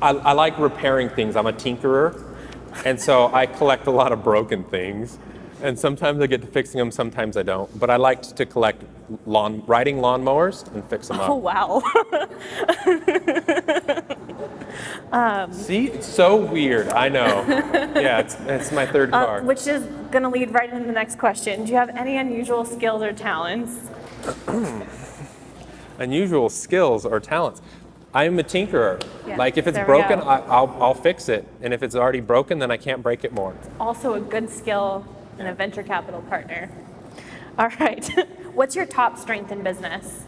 I like repairing things. I'm a tinkerer, and so I collect a lot of broken things. And sometimes I get to fixing them, sometimes I don't. But I like to collect riding lawnmowers and fix them up. Oh, wow. See, it's so weird. I know. Yeah, it's my third car. Which is going to lead right into the next question. Do you have any unusual skills or talents? Unusual skills or talents. I am a tinkerer. Yeah, Like if it's there we broken, go. I'll fix it. And if it's already broken, then I can't break it more. Also a good skill in a venture capital partner. All right. What's your top strength in business?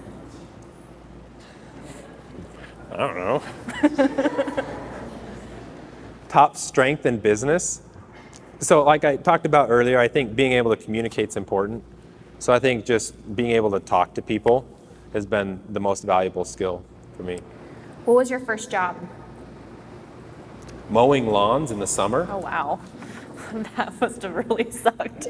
I don't know. Top strength in business. So like I talked about earlier, I think being able to communicate is important. So I think just being able to talk to people has been the most valuable skill for me. What was your first job? Mowing lawns in the summer. Oh, wow. That must have really sucked.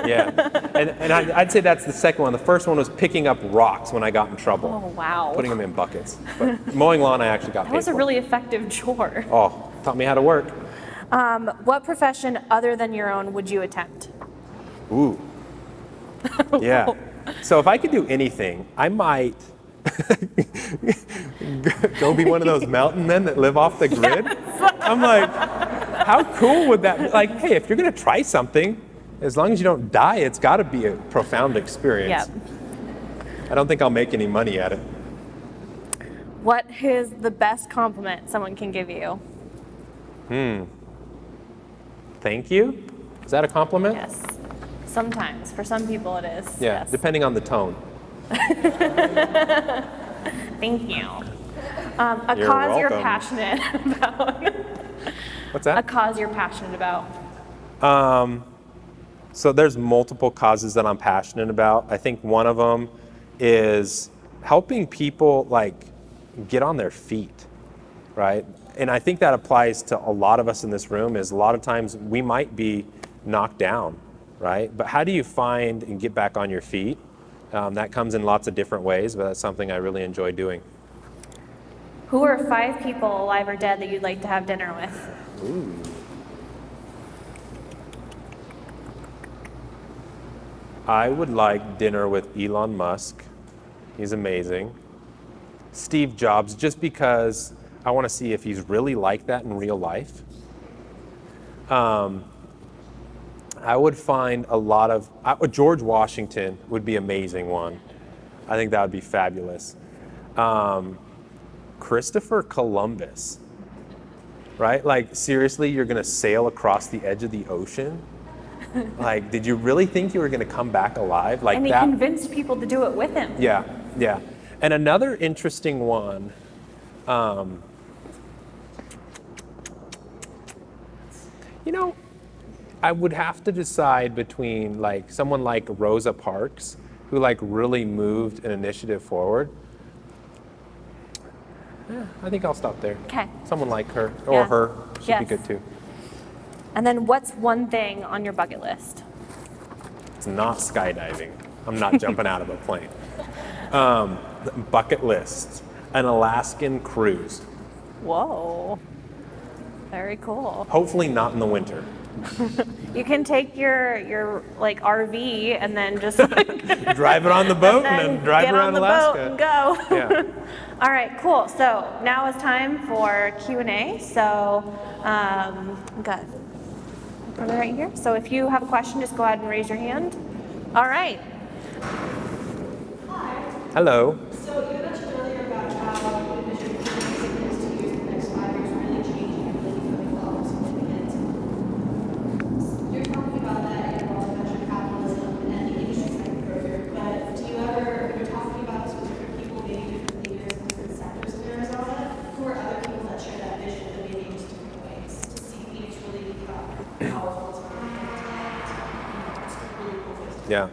Yeah. And I'd say that's the second one. The first one was picking up rocks when I got in trouble. Oh, wow. Putting them in buckets. But mowing lawn, I actually got That paid was a for. really effective chore. Oh, taught me how to work. What profession other than your own would you attempt? Ooh. Yeah. So if I could do anything, I might go be one of those mountain men that live off the grid. I'm like, how cool would that be? Like, hey, if you're going to try something, as long as you don't die, it's got to be a profound experience. Yep. I don't think I'll make any money at it. What is the best compliment someone can give you? Thank you? Is that a compliment? Yes. Sometimes. For some people it is. Yeah, Yes. depending on the tone. Thank you. A You're cause you're welcome. passionate about. What's A that? cause you're passionate about. So there's multiple causes that I'm passionate about. I think one of them is helping people like get on their feet, right? And I think that applies to a lot of us in this room. Is a lot of times we might be knocked down, right? But how do you find and get back on your feet? That comes in lots of different ways, but that's something I really enjoy doing. Who are 5 people, alive or dead, that you'd like to have dinner with? Ooh. I would like dinner with Elon Musk. He's amazing. Steve Jobs, just because I want to see if he's really like that in real life. I would find a lot of, George Washington would be an amazing one. I think that would be fabulous. Christopher Columbus, right? Like seriously, you're gonna sail across the edge of the ocean? Like, did you really think you were gonna come back alive? Like And he that? convinced people to do it with him. Yeah, yeah. And another interesting one, you know, I would have to decide between like someone like Rosa Parks, who like really moved an initiative forward. Yeah, I think I'll stop there. Okay. Someone like her, or Yeah. her, should Yes. be good too. And then what's one thing on your bucket list? It's not skydiving. I'm not jumping out of a plane. Bucket list, an Alaskan cruise. Whoa. Very cool. Hopefully not in the winter. You can take your like RV and then just like, Drive it on the boat and then drive get around on the Alaska. boat and go. Yeah. All right, cool. So now it's time for Q&A. So got brother right here. So if you have a question, just go ahead and raise your hand. All right. Hello. So you mentioned earlier about how the vision for Phoenix is to use the next 5 years really changing and really becoming a lot more significant. You're talking about that in all venture capitalism and the industry sector earlier, but do you ever, when you're talking about this with different people, maybe different leaders in different sectors in Arizona, who are other people that share that vision, but maybe in just different ways, to see Phoenix really become powerful to really cool place to Yeah.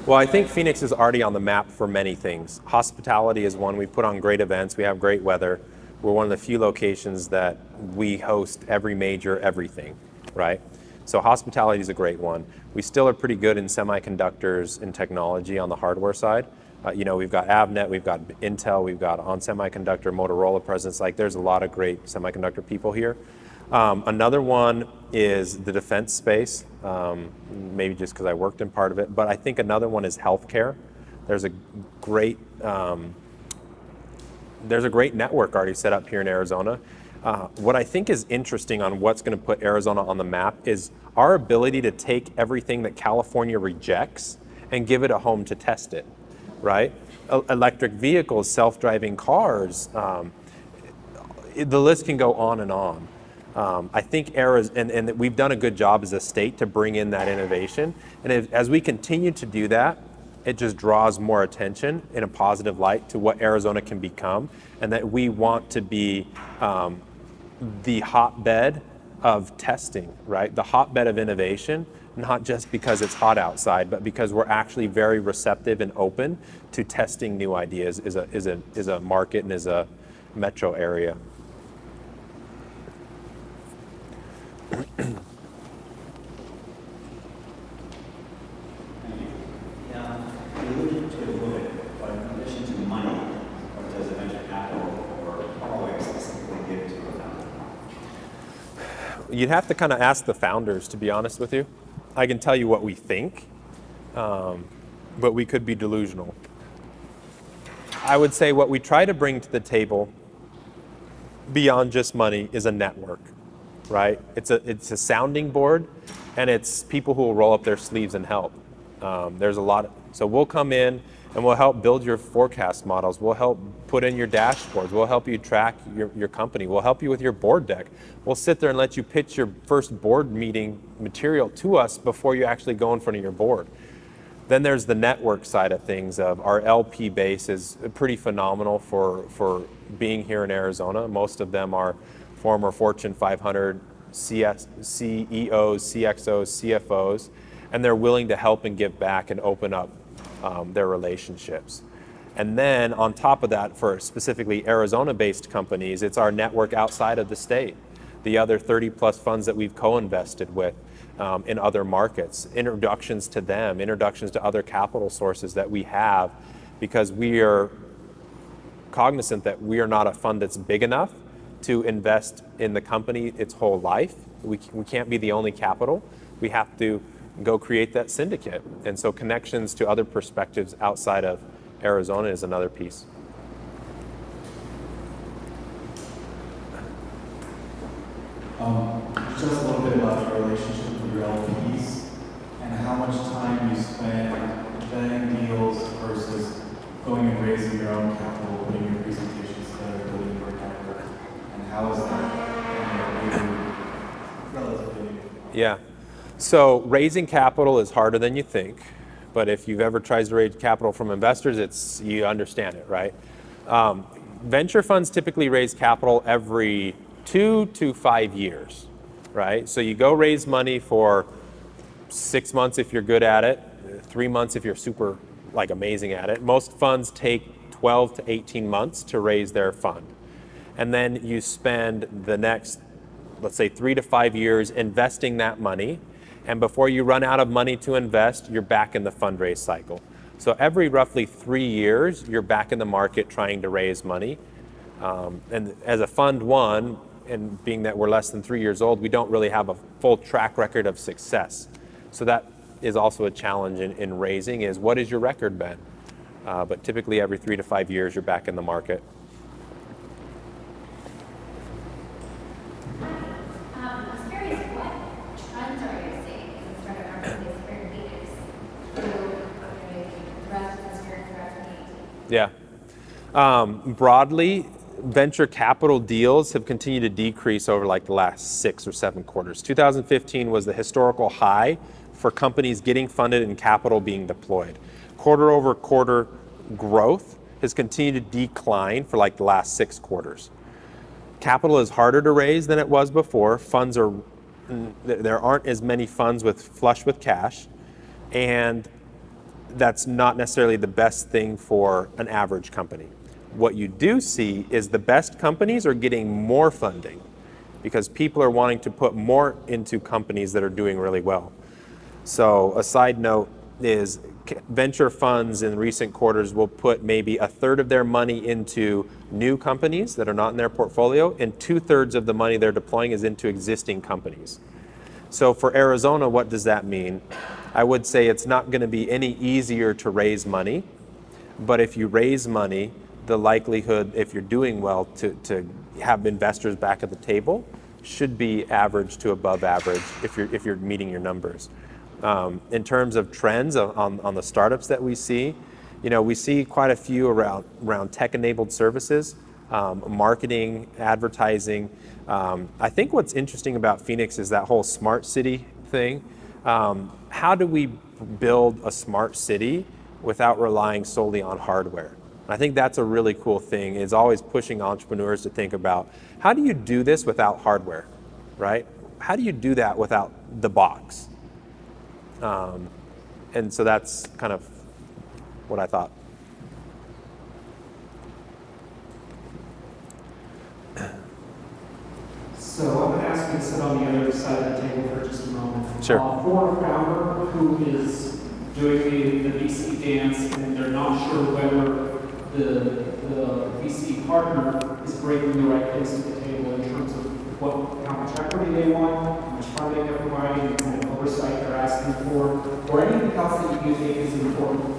Well, I think Phoenix is already on the map for many things. Hospitality is one. We put on great events. We have great weather. We're one of the few locations that we host every major everything, right? So hospitality is a great one. We still are pretty good in semiconductors and technology on the hardware side, We've got Avnet, we've got Intel, we've got On Semiconductor, Motorola presence. Like, there's a lot of great semiconductor people here. Another one is the defense space, maybe just because I worked in part of it, but I think another one is healthcare. There's a great network already set up here in Arizona. What I think is interesting on what's going to put Arizona on the map is our ability to take everything that California rejects and give it a home to test it, right? Electric vehicles, self-driving cars, the list can go on and on. I think and we've done a good job as a state to bring in that innovation. And as we continue to do that, it just draws more attention in a positive light to what Arizona can become, and that we want to be the hotbed of testing, right? The hotbed of innovation, not just because it's hot outside, but because we're actually very receptive and open to testing new ideas is a market and is a metro area. You'd have to kind of ask the founders, to be honest with you. I can tell you what we think, but we could be delusional. I would say what we try to bring to the table beyond just money is a network, right? It's a sounding board, and it's people who will roll up their sleeves and help. There's a lot so we'll come in and we'll help build your forecast models. We'll help put in your dashboards. We'll help you track your company. We'll help you with your board deck. We'll sit there and let you pitch your first board meeting material to us before you actually go in front of your board. Then there's the network side of things. Our LP base is pretty phenomenal for being here in Arizona. Most of them are former Fortune 500 CEOs, CXOs, CFOs, and they're willing to help and give back and open up their relationships. And then on top of that, for specifically Arizona-based companies, it's our network outside of the state, the other 30 plus funds that we've co-invested with in other markets, introductions to them, introductions to other capital sources that we have, because we are cognizant that we are not a fund that's big enough to invest in the company its whole life. We can't be the only capital. We have to go create that syndicate. And so connections to other perspectives outside of Arizona is another piece. Just a little bit about your relationship with your LPs and how much time you spend vetting deals versus going and raising your own capital, putting your presentations together, building your network, and how is that relatively new? Yeah. So raising capital is harder than you think, but if you've ever tried to raise capital from investors, you understand it, right? Venture funds typically raise capital every 2 to 5 years, right? So you go raise money for 6 months if you're good at it, 3 months if you're super amazing at it. Most funds take 12 to 18 months to raise their fund. And then you spend the next, let's say 3 to 5 years investing that money. And before you run out of money to invest, you're back in the fundraise cycle. So every roughly 3 years, you're back in the market trying to raise money. And as a fund one, and being that we're less than 3 years old, we don't really have a full track record of success. So that is also a challenge in raising, is what is your record been? But typically every 3 to 5 years, you're back in the market. Yeah. Broadly, venture capital deals have continued to decrease over the last 6 or 7 quarters. 2015 was the historical high for companies getting funded and capital being deployed. Quarter over quarter growth has continued to decline for the last 6 quarters. Capital is harder to raise than it was before. There aren't as many funds flush with cash, and that's not necessarily the best thing for an average company. What you do see is the best companies are getting more funding because people are wanting to put more into companies that are doing really well. So a side note, is venture funds in recent quarters will put maybe a third of their money into new companies that are not in their portfolio, and 2/3 of the money they're deploying is into existing companies. So for Arizona, what does that mean? I would say it's not going to be any easier to raise money, but if you raise money, the likelihood, if you're doing well, to have investors back at the table should be average to above average if you're meeting your numbers. In terms of trends on the startups that we see, we see quite a few around tech-enabled services, marketing, advertising. I think what's interesting about Phoenix is that whole smart city thing. How do we build a smart city without relying solely on hardware? I think that's a really cool thing, is always pushing entrepreneurs to think about, how do you do this without hardware, right? How do you do that without the box? And so that's kind of what I thought. So I'm going to ask you to sit on the other side of the table for just a moment. Sure. For a founder who is doing the VC dance and they're not sure whether the VC partner is bringing the right things to the table in terms of how much equity they want, how much funding they're providing, the kind of oversight they're asking for, or anything else that you think is important.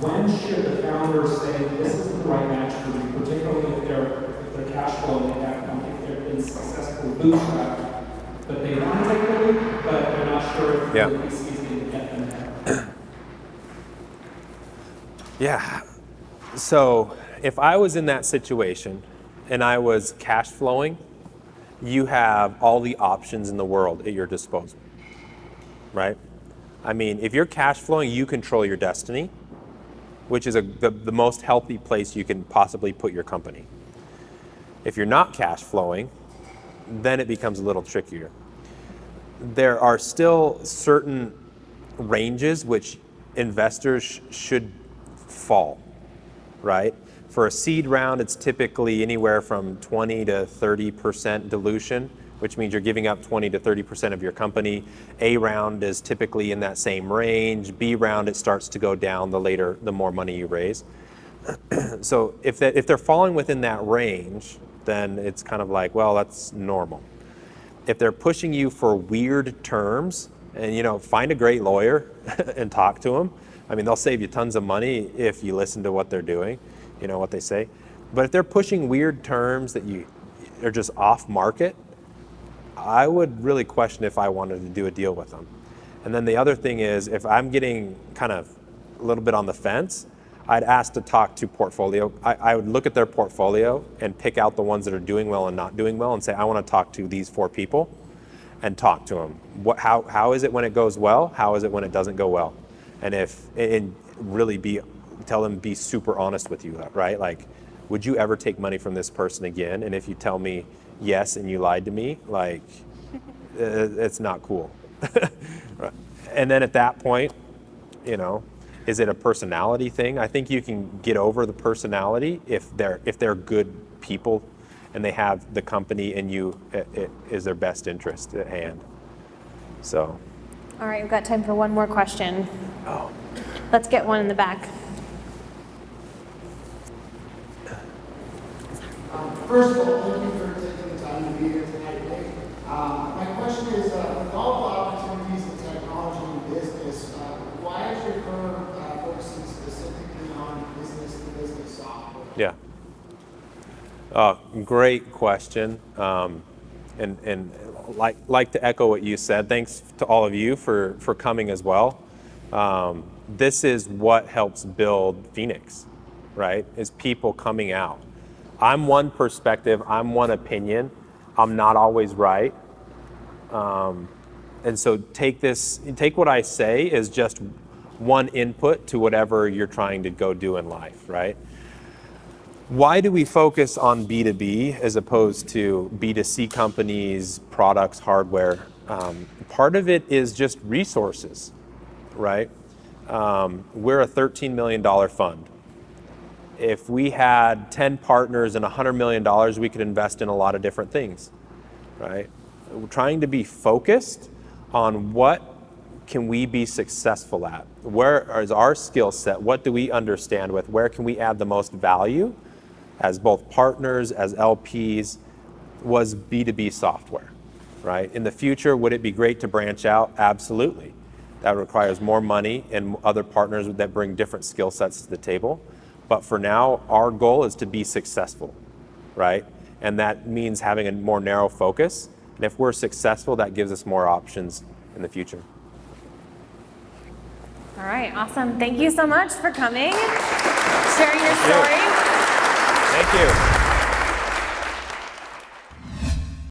When should the founder say, this is the right match for me, particularly if they're cash flowing at that point, if they've been successfully bootstrapped, but they want to take the leap, but they're not sure if the VC is going to get them there? Yeah. So if I was in that situation and I was cash flowing, you have all the options in the world at your disposal, right? I mean, if you're cash flowing, you control your destiny, which is the most healthy place you can possibly put your company. If you're not cash flowing, then it becomes a little trickier. There are still certain ranges which investors should fall, right? For a seed round, it's typically anywhere from 20 to 30% dilution, which means you're giving up 20 to 30% of your company. A round is typically in that same range. B round, it starts to go down the more money you raise. So if they're falling within that range, then it's kind of like, well, that's normal. If they're pushing you for weird terms, and find a great lawyer and talk to them. I mean, they'll save you tons of money if you listen to what they're doing, what they say. But if they're pushing weird terms that are just off market, I would really question if I wanted to do a deal with them. And then the other thing is, if I'm getting kind of a little bit on the fence, I'd ask to talk to portfolio. I would look at their portfolio and pick out the ones that are doing well and not doing well and say, I want to talk to these 4 people and talk to them. How is it when it goes well? How is it when it doesn't go well? And really tell them, be super honest with you, right? Like, would you ever take money from this person again? And if you tell me yes and you lied to me, like, it's not cool. Right. And then at that point, is it a personality thing? I think you can get over the personality if they're good people and they have the company and it is their best interest at hand. So. All right, we've got time for one more question. Oh. Let's get one in the back. First of all, thank you for taking the time to be here tonight. My question is, with all the opportunities in technology and business, why is your firm focusing specifically on business-to-business software? Yeah. Great question. And like to echo what you said, thanks to all of you for coming as well. This is what helps build Phoenix, right? Is people coming out. I'm one perspective, I'm one opinion, I'm not always right. And so take what I say as just one input to whatever you're trying to go do in life, right? Why do we focus on B2B as opposed to B2C companies, products, hardware? Part of it is just resources, right? We're a $13 million fund. If we had 10 partners and $100 million, we could invest in a lot of different things, right? We're trying to be focused on what can we be successful at? Where is our skill set? What do we understand with? Where can we add the most value as both partners, as LPs, was B2B software, right? In the future, would it be great to branch out? Absolutely. That requires more money and other partners that bring different skill sets to the table. But for now, our goal is to be successful, right? And that means having a more narrow focus. And if we're successful, that gives us more options in the future. All right, awesome. Thank you so much for coming, sharing your story. Thank you.